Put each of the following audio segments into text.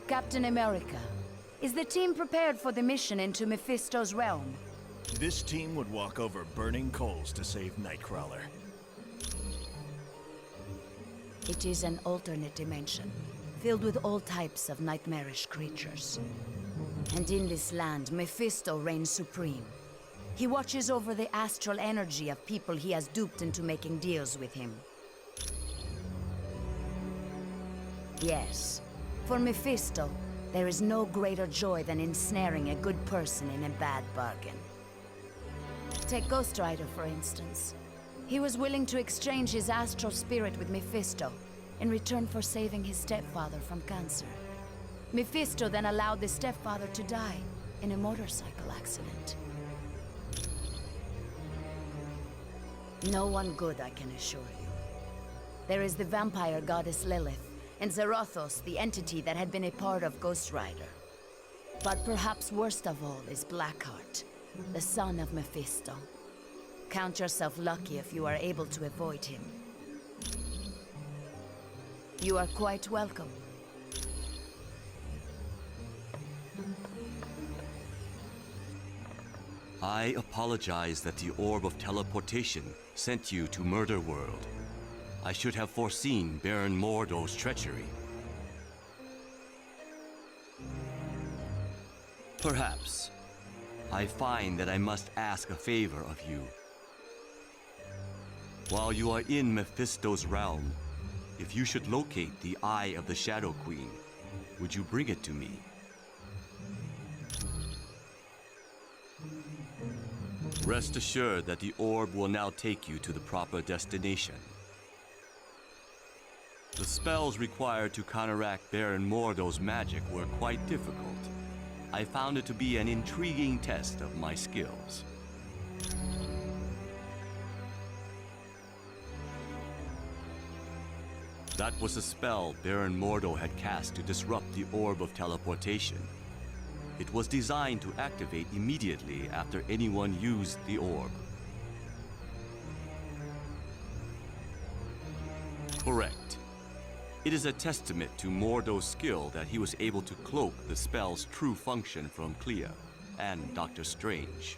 Captain America, is the team prepared for the mission into Mephisto's realm? This team would walk over burning coals to save Nightcrawler. It is an alternate dimension, filled with all types of nightmarish creatures. And in this land, Mephisto reigns supreme. He watches over the astral energy of people he has duped into making deals with him. Yes, for Mephisto, there is no greater joy than ensnaring a good person in a bad bargain. Take Ghost Rider, for instance. He was willing to exchange his astral spirit with Mephisto in return for saving his stepfather from cancer. Mephisto then allowed the stepfather to die in a motorcycle accident. No one good, I can assure you. There is the vampire goddess Lilith, and Zarathos, the entity that had been a part of Ghost Rider. But perhaps worst of all is Blackheart, the son of Mephisto. Count yourself lucky if you are able to avoid him. You are quite welcome. I apologize that the Orb of Teleportation sent you to Murder World. I should have foreseen Baron Mordo's treachery. Perhaps. I find that I must ask a favor of you. While you are in Mephisto's realm, if you should locate the Eye of the Shadow Queen, would you bring it to me? Rest assured that the orb will now take you to the proper destination. The spells required to counteract Baron Mordo's magic were quite difficult. I found it to be an intriguing test of my skills. That was a spell Baron Mordo had cast to disrupt the Orb of Teleportation. It was designed to activate immediately after anyone used the orb. Correct. It is a testament to Mordo's skill that he was able to cloak the spell's true function from Clea and Doctor Strange.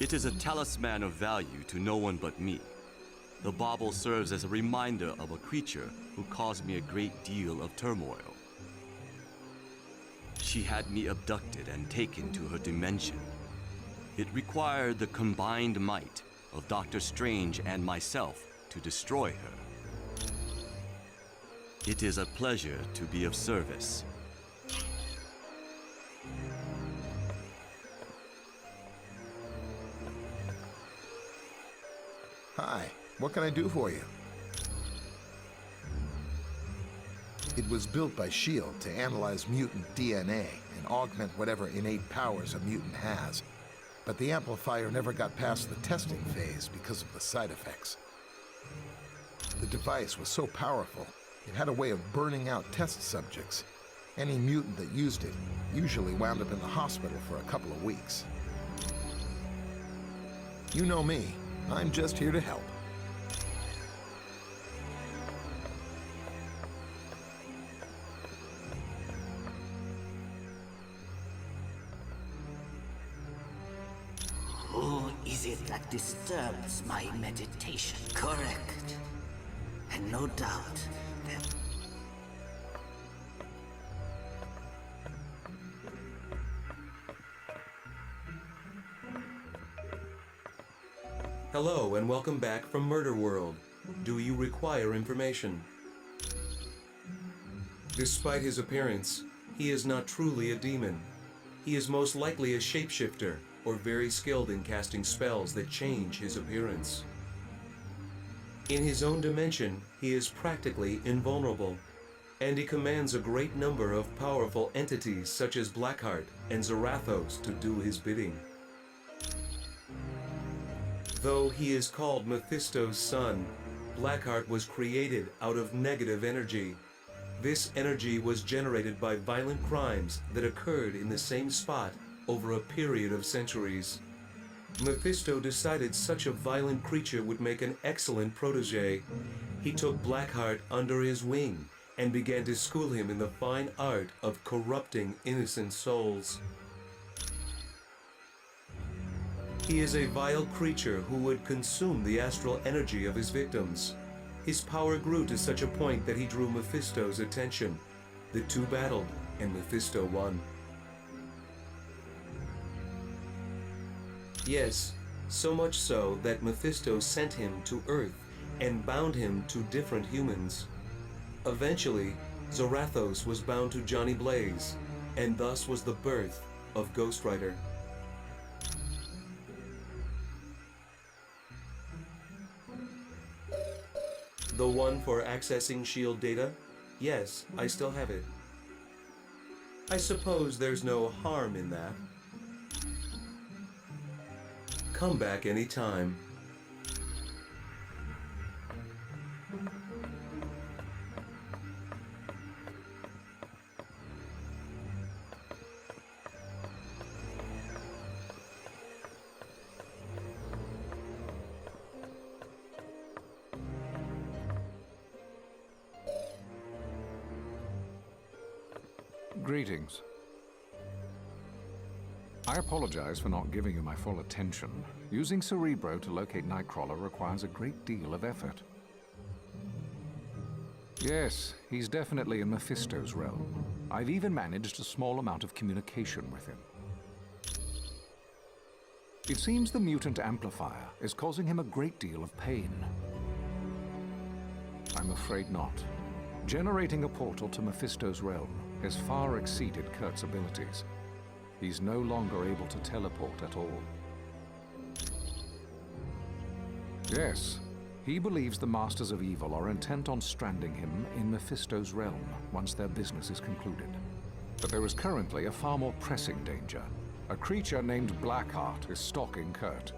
It is a talisman of value to no one but me. The bauble serves as a reminder of a creature who caused me a great deal of turmoil. She had me abducted and taken to her dimension. It required the combined might of Doctor Strange and myself to destroy her. It is a pleasure to be of service. Hi, what can I do for you? It was built by S.H.I.E.L.D. to analyze mutant DNA and augment whatever innate powers a mutant has. But the amplifier never got past the testing phase because of the side effects. The device was so powerful, it had a way of burning out test subjects. Any mutant that used it usually wound up in the hospital for a couple of weeks. You know me, I'm just here to help. Who is it that disturbs my meditation? Correct. And no doubt that... Hello and welcome back from Murder World. Do you require information? Despite his appearance, he is not truly a demon. He is most likely a shapeshifter, or very skilled in casting spells that change his appearance. In his own dimension, he is practically invulnerable, and he commands a great number of powerful entities such as Blackheart and Zarathos to do his bidding. Though he is called Mephisto's son, Blackheart was created out of negative energy. This energy was generated by violent crimes that occurred in the same spot over a period of centuries. Mephisto decided such a violent creature would make an excellent protege. He took Blackheart under his wing and began to school him in the fine art of corrupting innocent souls. He is a vile creature who would consume the astral energy of his victims. His power grew to such a point that he drew Mephisto's attention. The two battled, and Mephisto won. Yes, so much so that Mephisto sent him to Earth and bound him to different humans. Eventually, Zarathos was bound to Johnny Blaze, and thus was the birth of Ghost Rider. The one for accessing SHIELD data? Yes, I still have it. I suppose there's no harm in that. Come back anytime. Greetings. I apologize for not giving you my full attention. Using Cerebro to locate Nightcrawler requires a great deal of effort. Yes, he's definitely in Mephisto's realm. I've even managed a small amount of communication with him. It seems the mutant amplifier is causing him a great deal of pain. I'm afraid not. Generating a portal to Mephisto's realm has far exceeded Kurt's abilities. He's no longer able to teleport at all. Yes, he believes the Masters of Evil are intent on stranding him in Mephisto's realm once their business is concluded. But there is currently a far more pressing danger. A creature named Blackheart is stalking Kurt.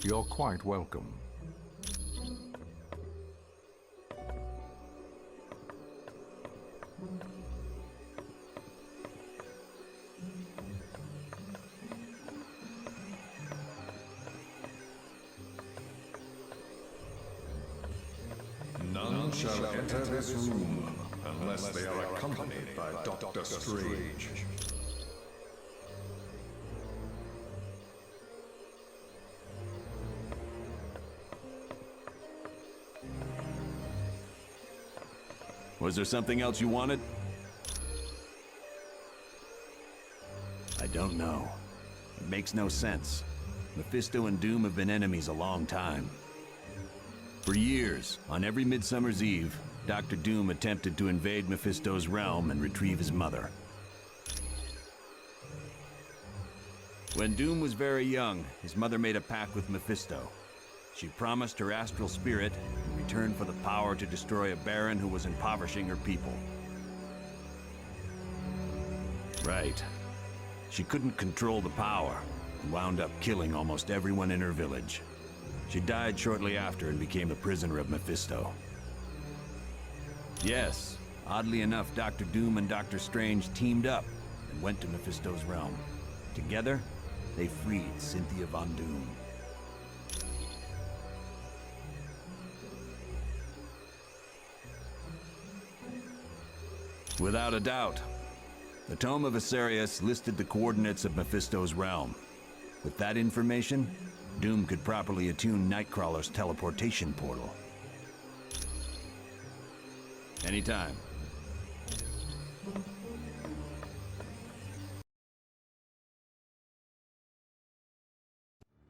You're quite welcome. None shall enter this room unless they are accompanied by Dr. Strange. Was there something else you wanted? I don't know. It makes no sense. Mephisto and Doom have been enemies a long time. For years, on every Midsummer's Eve, Dr. Doom attempted to invade Mephisto's realm and retrieve his mother. When Doom was very young, his mother made a pact with Mephisto. She promised her astral spirit in return for the power to destroy a baron who was impoverishing her people. Right. She couldn't control the power and wound up killing almost everyone in her village. She died shortly after and became a prisoner of Mephisto. Yes, oddly enough, Dr. Doom and Dr. Strange teamed up and went to Mephisto's realm. Together, they freed Cynthia Von Doom. Without a doubt. The Tome of Asarius listed the coordinates of Mephisto's realm. With that information, Doom could properly attune Nightcrawler's teleportation portal. Anytime.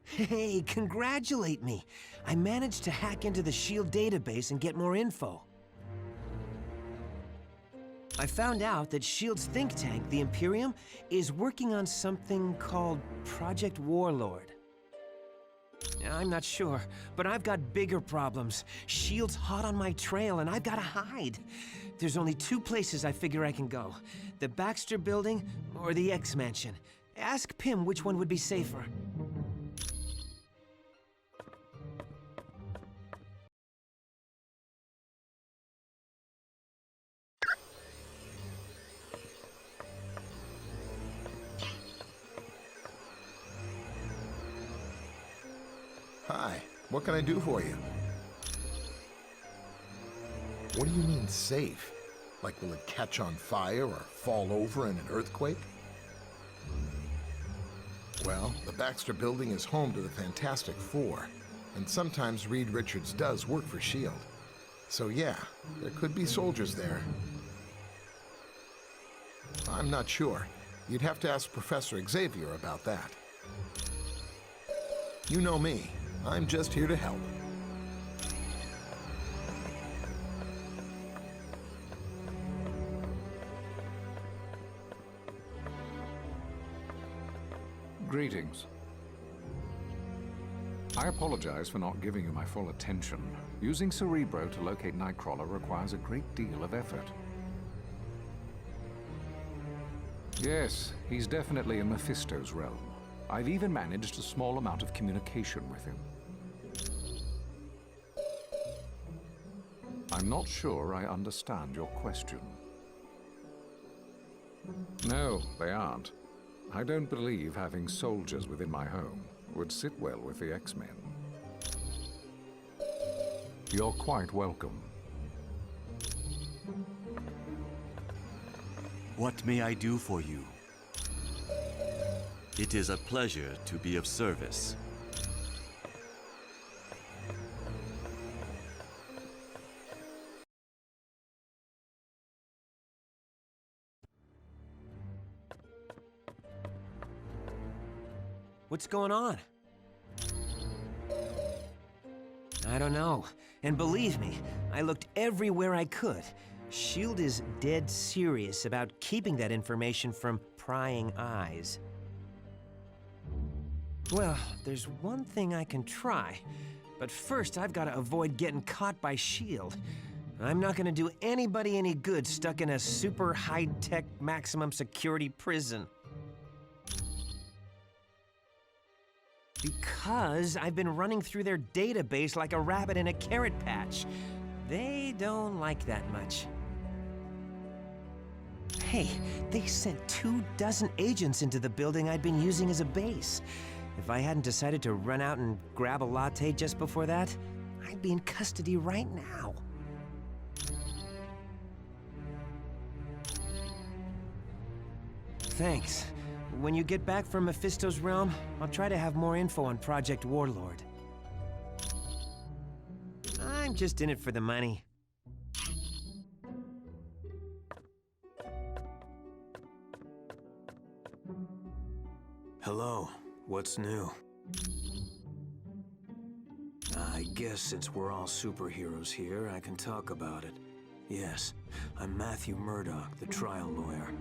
Hey, congratulate me! I managed to hack into the SHIELD database and get more info. I found out that SHIELD's think tank, the Imperium, is working on something called Project Warlord. I'm not sure, but I've got bigger problems. SHIELD's hot on my trail and I've gotta hide. There's only two places I figure I can go. The Baxter Building or the X-Mansion. Ask Pym which one would be safer. Hi, what can I do for you? What do you mean safe? Like, will it catch on fire or fall over in an earthquake? Well, the Baxter Building is home to the Fantastic Four, and sometimes Reed Richards does work for S.H.I.E.L.D. So yeah, there could be soldiers there. I'm not sure. You'd have to ask Professor Xavier about that. You know me. I'm just here to help. Greetings. I apologize for not giving you my full attention. Using Cerebro to locate Nightcrawler requires a great deal of effort. Yes, he's definitely in Mephisto's realm. I've even managed a small amount of communication with him. I'm not sure I understand your question. No, they aren't. I don't believe having soldiers within my home would sit well with the X-Men. You're quite welcome. What may I do for you? It is a pleasure to be of service. What's going on? I don't know. And believe me, I looked everywhere I could. S.H.I.E.L.D. is dead serious about keeping that information from prying eyes. Well, there's one thing I can try. But first, I've got to avoid getting caught by S.H.I.E.L.D. I'm not going to do anybody any good stuck in a super high-tech maximum security prison. Because I've been running through their database like a rabbit in a carrot patch. They don't like that much. Hey, they sent 24 agents into the building I'd been using as a base. If I hadn't decided to run out and grab a latte just before that, I'd be in custody right now. Thanks. When you get back from Mephisto's realm, I'll try to have more info on Project Warlord. I'm just in it for the money. Hello, what's new? I guess since we're all superheroes here, I can talk about it. Yes, I'm Matthew Murdock, the trial lawyer.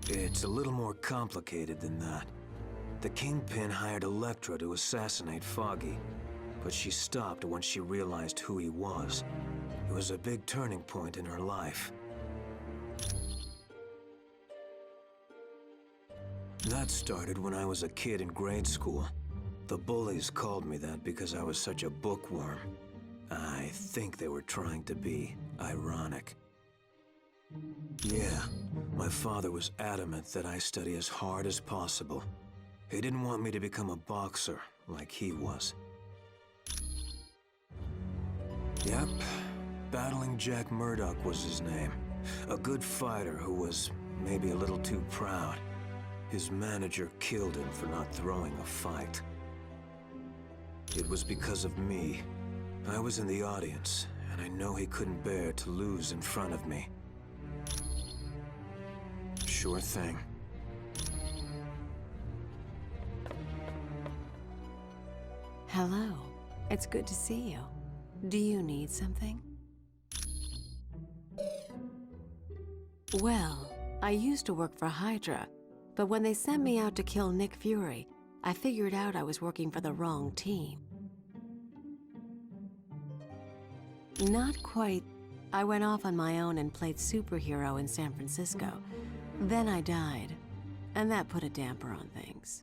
It's a little more complicated than that. The Kingpin hired Elektra to assassinate Foggy, but she stopped once she realized who he was. It was a big turning point in her life. That started when I was a kid in grade school. The bullies called me that because I was such a bookworm. I think they were trying to be ironic. Yeah, my father was adamant that I study as hard as possible. He didn't want me to become a boxer like he was. Yep, Battling Jack Murdock was his name. A good fighter who was maybe a little too proud. His manager killed him for not throwing a fight. It was because of me. I was in the audience, and I know he couldn't bear to lose in front of me. Sure thing. Hello. It's good to see you. Do you need something? Well, I used to work for Hydra, but when they sent me out to kill Nick Fury, I figured out I was working for the wrong team. Not quite. I went off on my own and played superhero in San Francisco. Then I died, and that put a damper on things.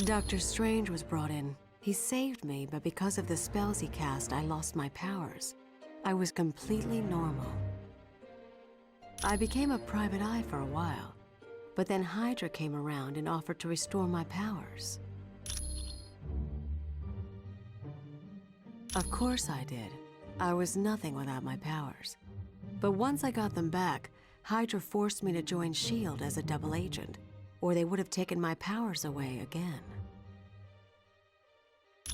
Dr. Strange was brought in. He saved me, but because of the spells he cast, I lost my powers. I was completely normal. I became a private eye for a while, but then Hydra came around and offered to restore my powers. Of course I did. I was nothing without my powers. But once I got them back, Hydra forced me to join S.H.I.E.L.D. as a double agent, or they would have taken my powers away again.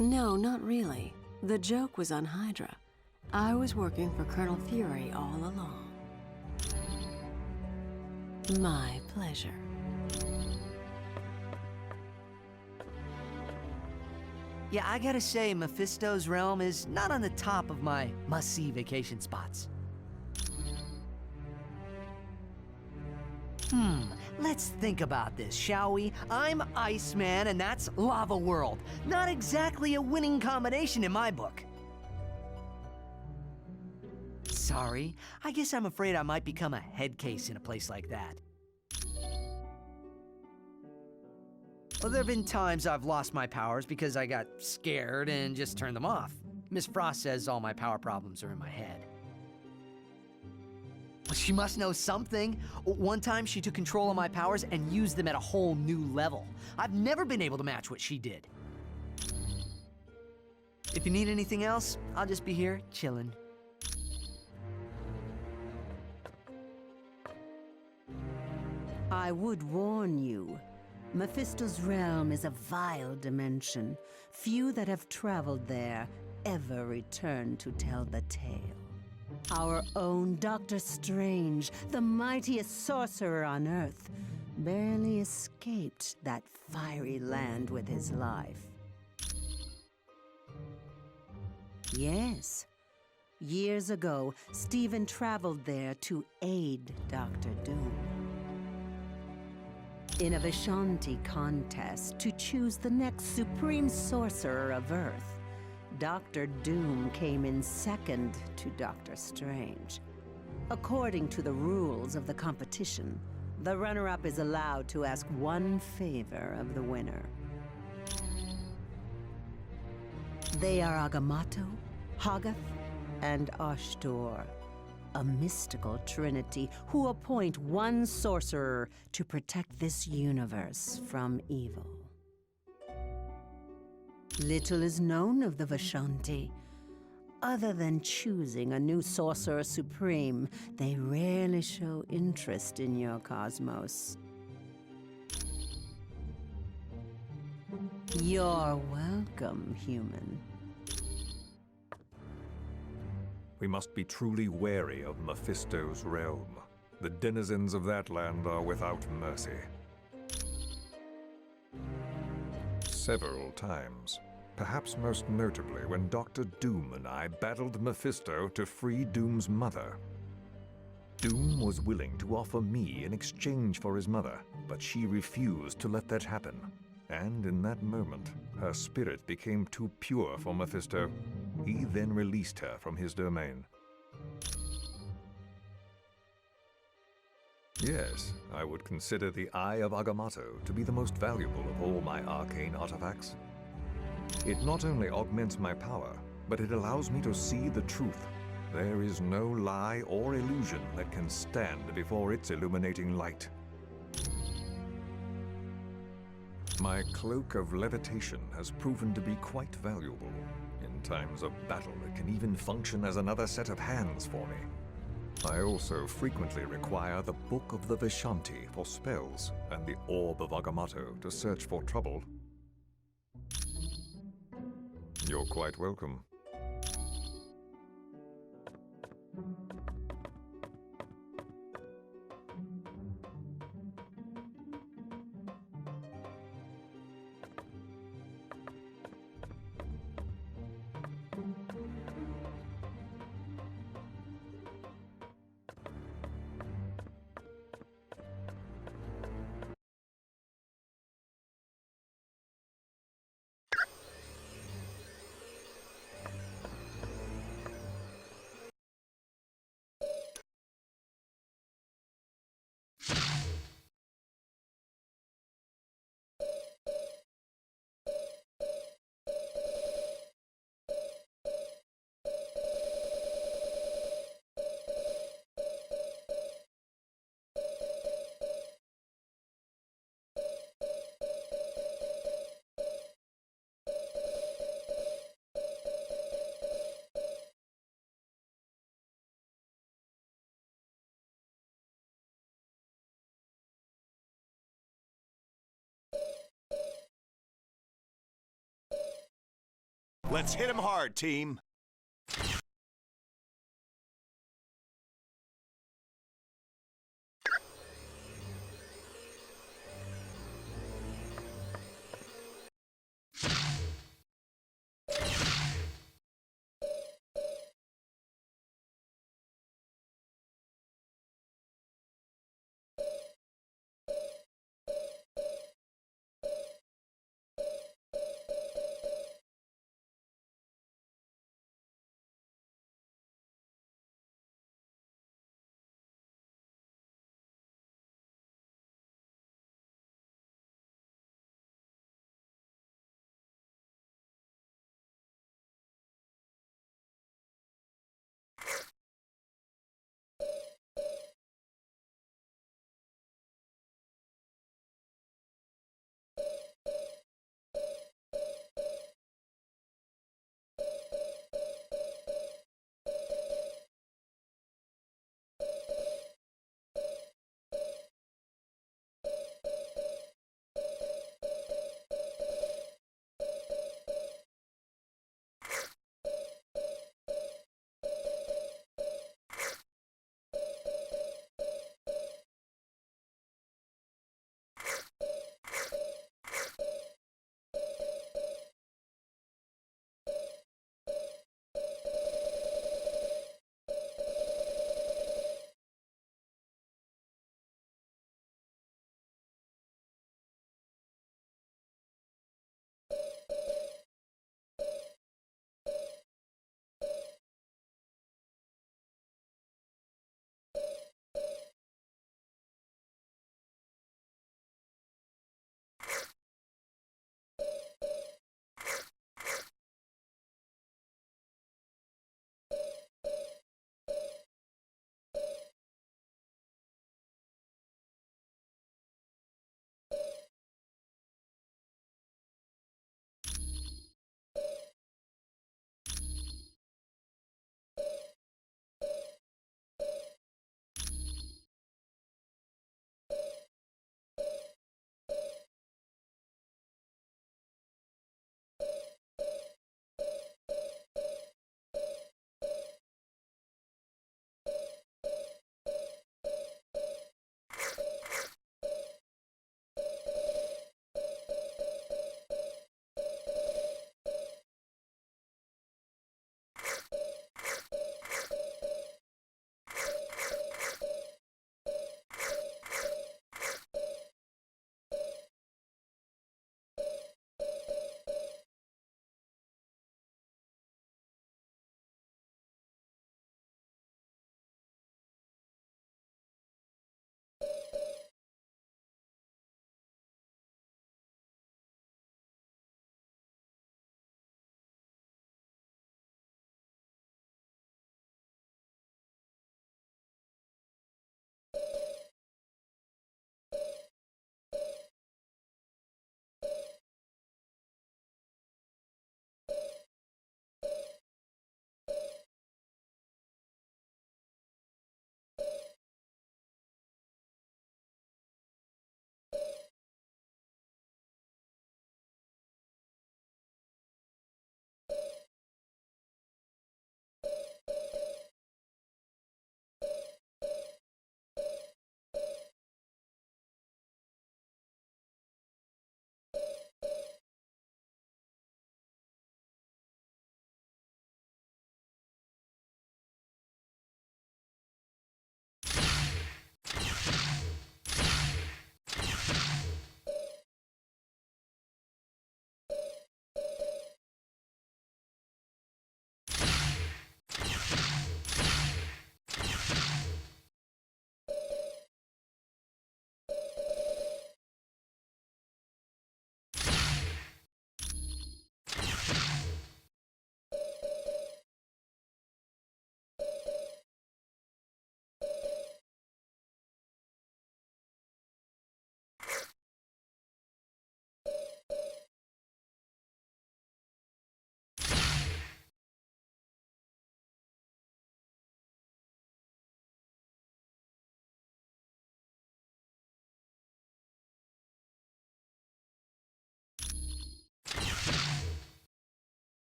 No, not really. The joke was on Hydra. I was working for Colonel Fury all along. My pleasure. Yeah, I gotta say, Mephisto's realm is not on the top of my must-see vacation spots. Let's think about this, shall we? I'm Iceman, and that's Lava World. Not exactly a winning combination in my book. Sorry, I guess I'm afraid I might become a head case in a place like that. Well, there have been times I've lost my powers because I got scared and just turned them off. Miss Frost says all my power problems are in my head. She must know something. One time she took control of my powers and used them at a whole new level. I've never been able to match what she did. If you need anything else, I'll just be here chilling. I would warn you. Mephisto's realm is a vile dimension. Few that have traveled there ever return to tell the tale. Our own Dr. Strange, the mightiest sorcerer on Earth, barely escaped that fiery land with his life. Yes. Years ago, Stephen traveled there to aid Dr. Doom. In a Vishanti contest to choose the next supreme sorcerer of Earth, Dr. Doom came in second to Dr. Strange. According to the rules of the competition, the runner-up is allowed to ask one favor of the winner. They are Agamotto, Hoggoth, and Ashtor, a mystical trinity who appoint one sorcerer to protect this universe from evil. Little is known of the Vishanti. Other than choosing a new sorcerer supreme, they rarely show interest in your cosmos. You're welcome, human. We must be truly wary of Mephisto's realm. The denizens of that land are without mercy. Several times, perhaps most notably when Dr. Doom and I battled Mephisto to free Doom's mother. Doom was willing to offer me in exchange for his mother, but she refused to let that happen. And in that moment, her spirit became too pure for Mephisto. He then released her from his domain. Yes, I would consider the Eye of Agamotto to be the most valuable of all my arcane artifacts. It not only augments my power, but it allows me to see the truth. There is no lie or illusion that can stand before its illuminating light. My cloak of levitation has proven to be quite valuable. In times of battle, it can even function as another set of hands for me. I also frequently require the Book of the Vishanti for spells, and the Orb of Agamotto to search for trouble. You're quite welcome. Let's hit him hard, team.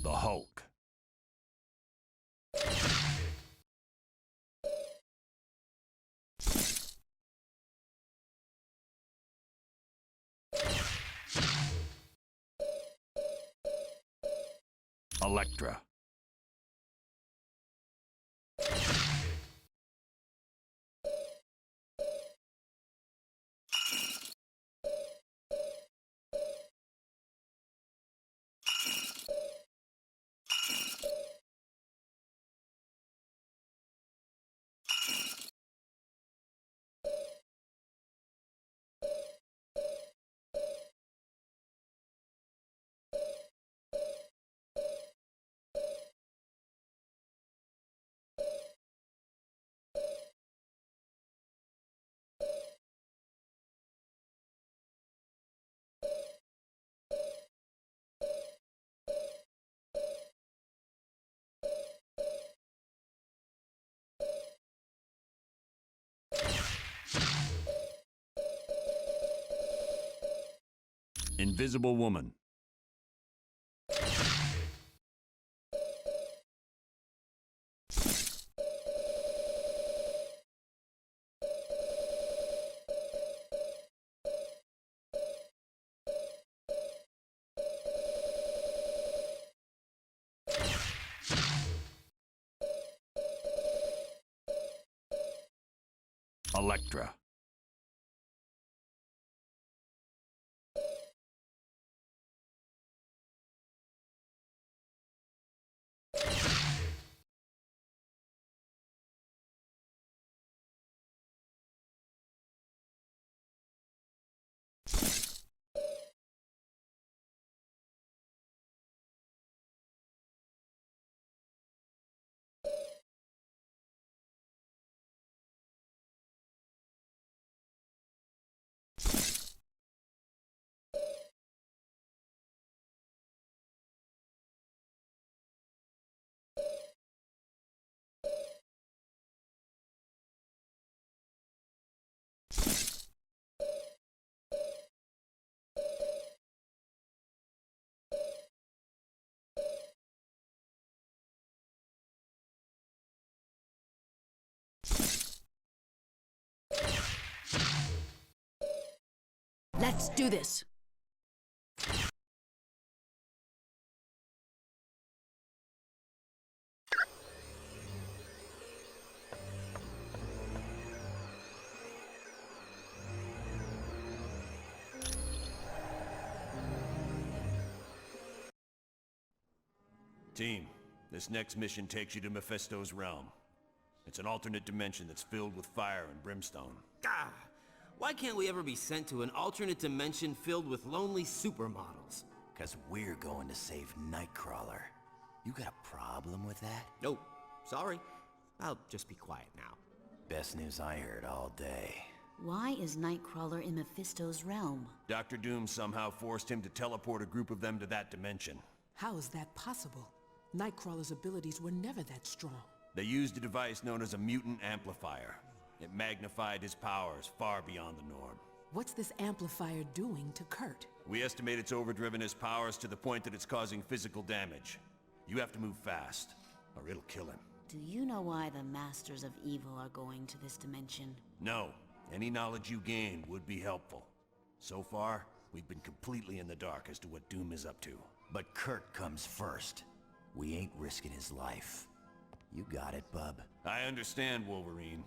the Hulk. Elektra. Invisible Woman. Elektra. Let's do this. Team, this next mission takes you to Mephisto's realm. It's an alternate dimension that's filled with fire and brimstone. Ah, why can't we ever be sent to an alternate dimension filled with lonely supermodels? 'Cause we're going to save Nightcrawler. You got a problem with that? Nope. Sorry. I'll just be quiet now. Best news I heard all day. Why is Nightcrawler in Mephisto's realm? Dr. Doom somehow forced him to teleport a group of them to that dimension. How is that possible? Nightcrawler's abilities were never that strong. They used a device known as a mutant amplifier. It magnified his powers far beyond the norm. What's this amplifier doing to Kurt? We estimate it's overdriven his powers to the point that it's causing physical damage. You have to move fast, or it'll kill him. Do you know why the Masters of Evil are going to this dimension? No. Any knowledge you gain would be helpful. So far, we've been completely in the dark as to what Doom is up to. But Kurt comes first. We ain't risking his life. You got it, bub. I understand, Wolverine.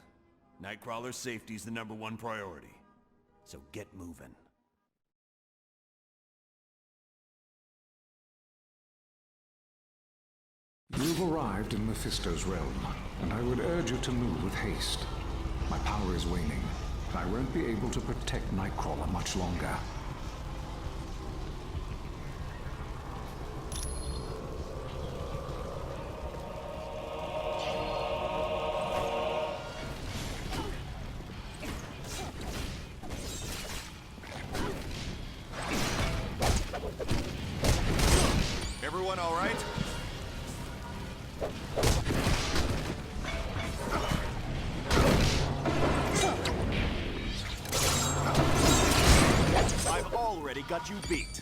Nightcrawler's safety's the #1 priority. So get moving. You've arrived in Mephisto's realm, and I would urge you to move with haste. My power is waning, and I won't be able to protect Nightcrawler much longer. Everyone all right? I've already got you beat.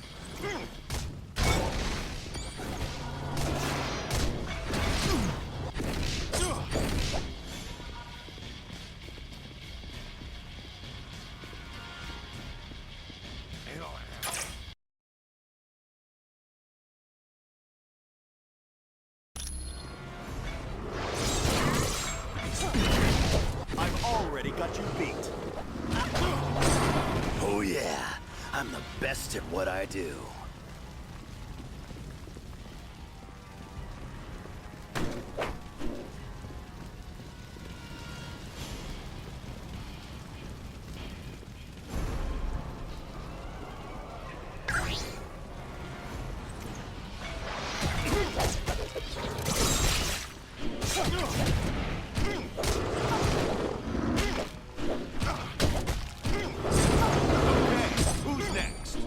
got you beat. Oh yeah, I'm the best at what I do. Who's next?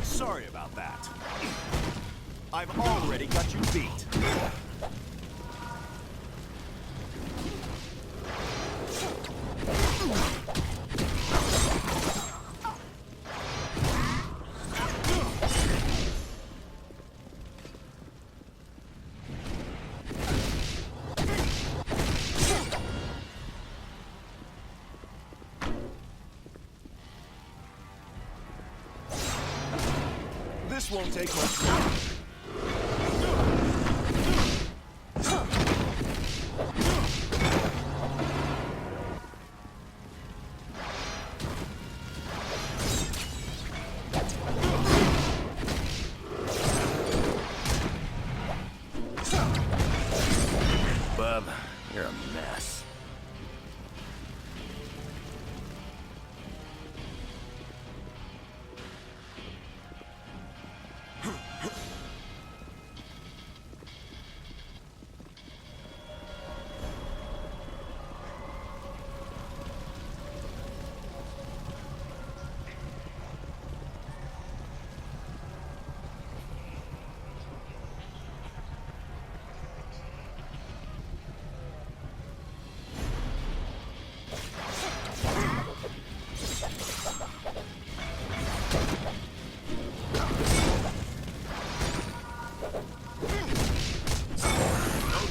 Sorry about that. I've already got you beat. This won't take much longer. Bub, you're a mess.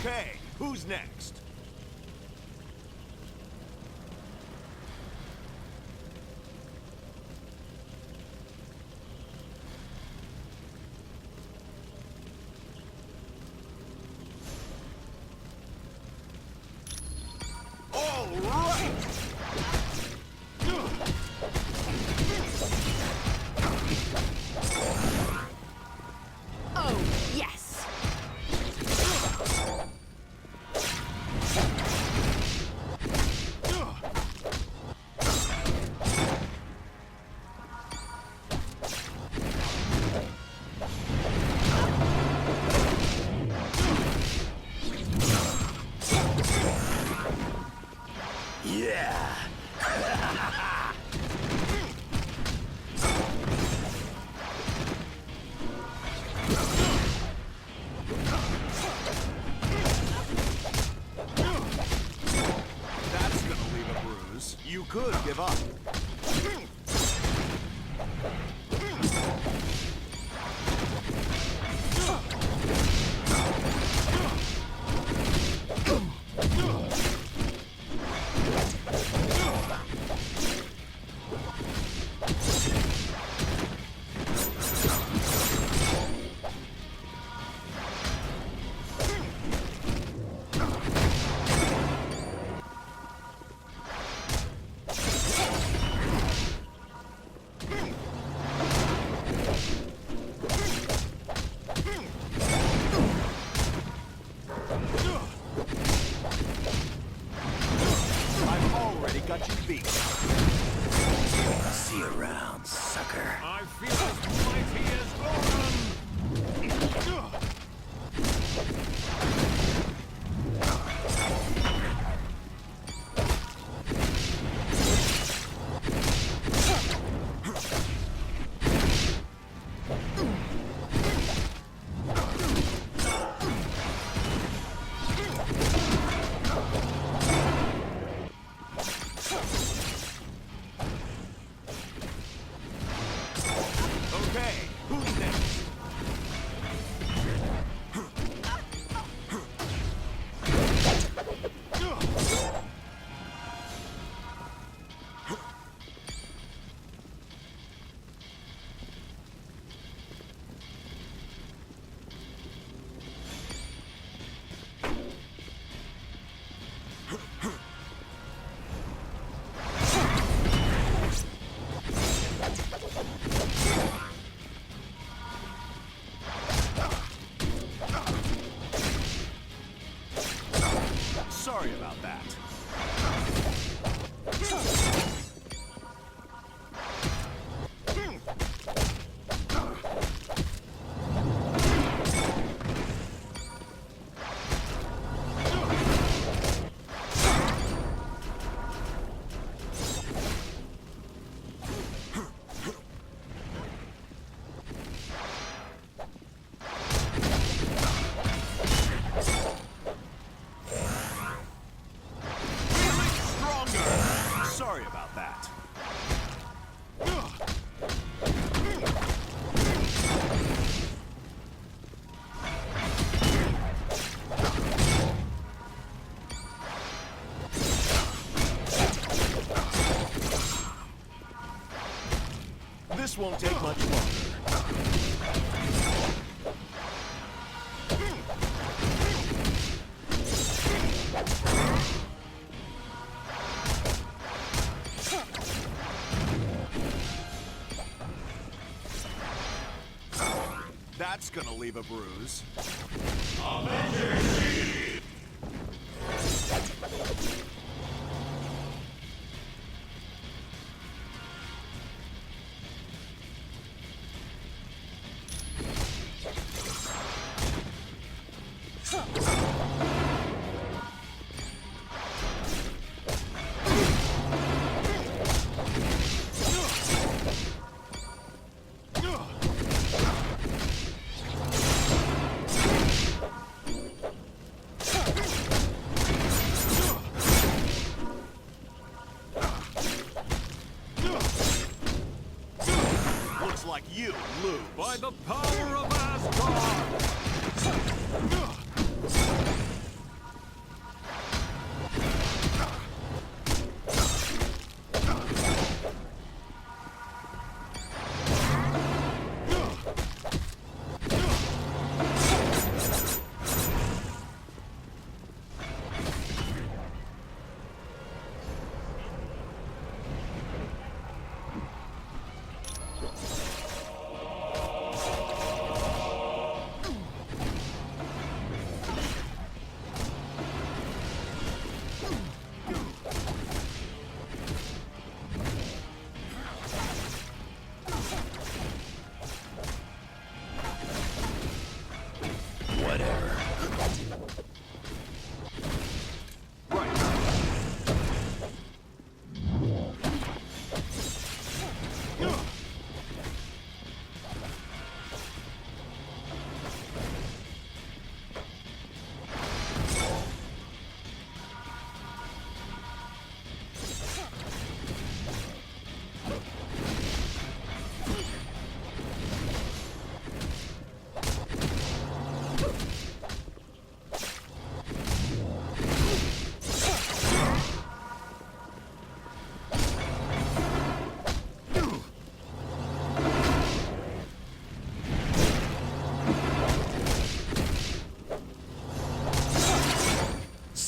Okay, who's next? All right! Oh, yes! Yeah! That's gonna leave a bruise. You could give up. I've already got you beat. See you around, sucker. I feel as mighty as Goron! This won't take much longer. That's gonna leave a bruise. Looks like you lose. By the power of Asgard!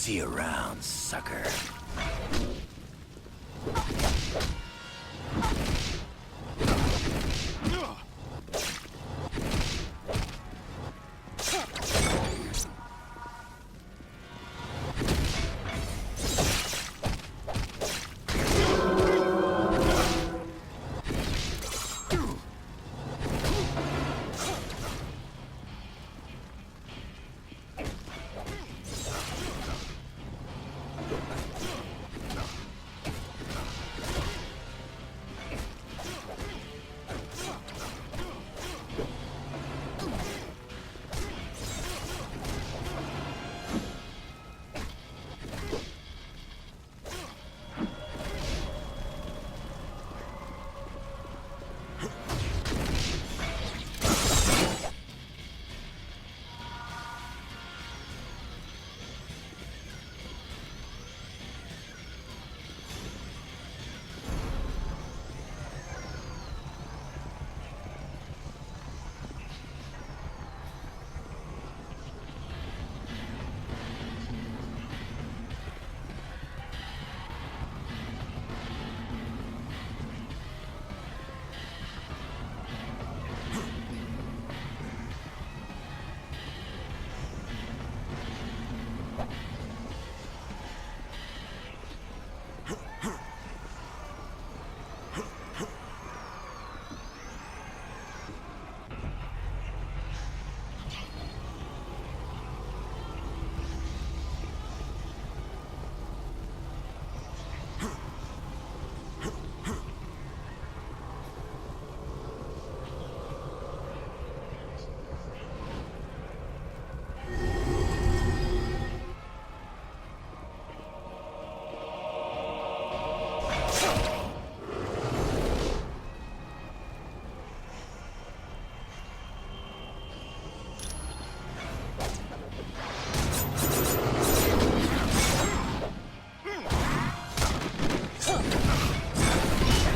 See you around, sucker.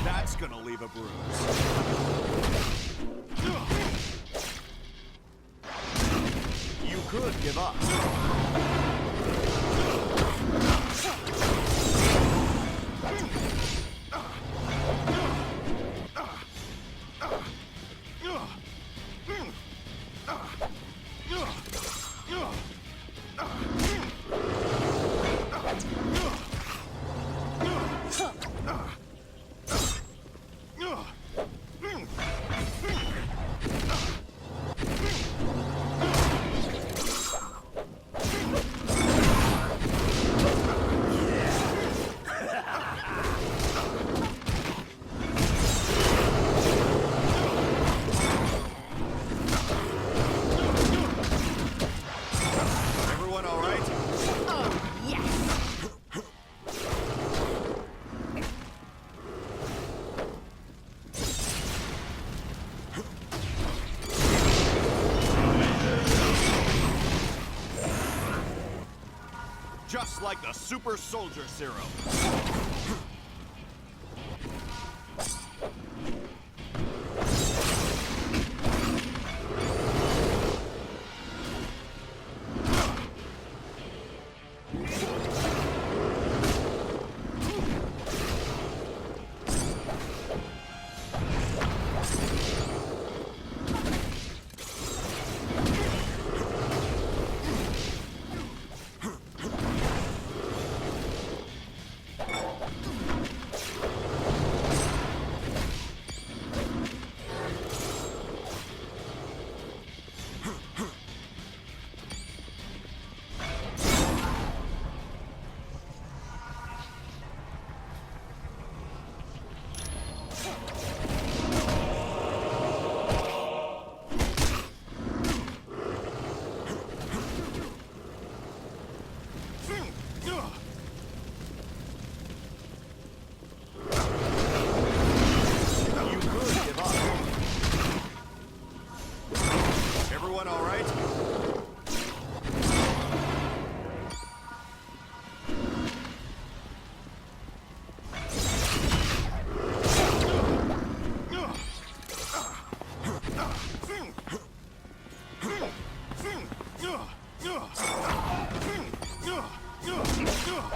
That's gonna leave a bruise. could give up. Just like the Super Soldier Serum.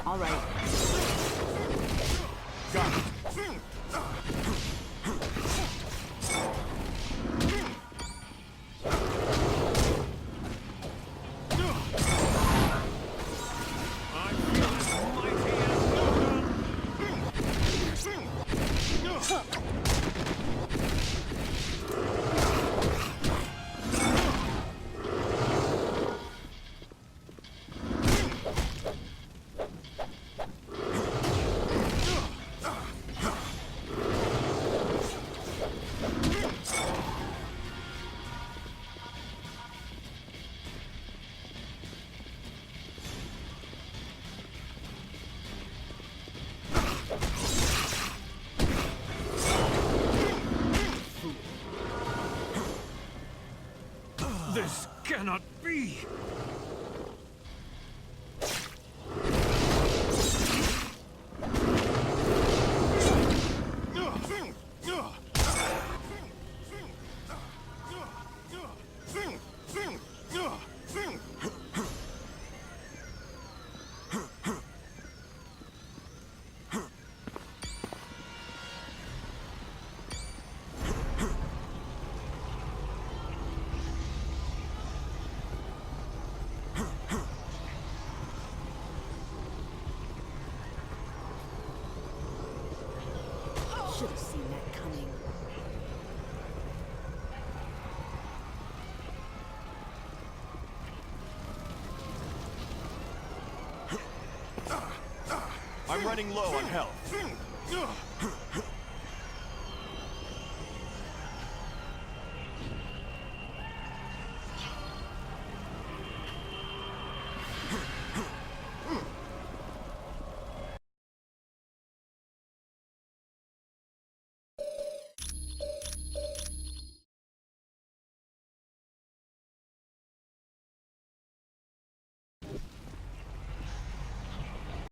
All right. Got it. This cannot be! Should have seen that coming. I'm running low on health.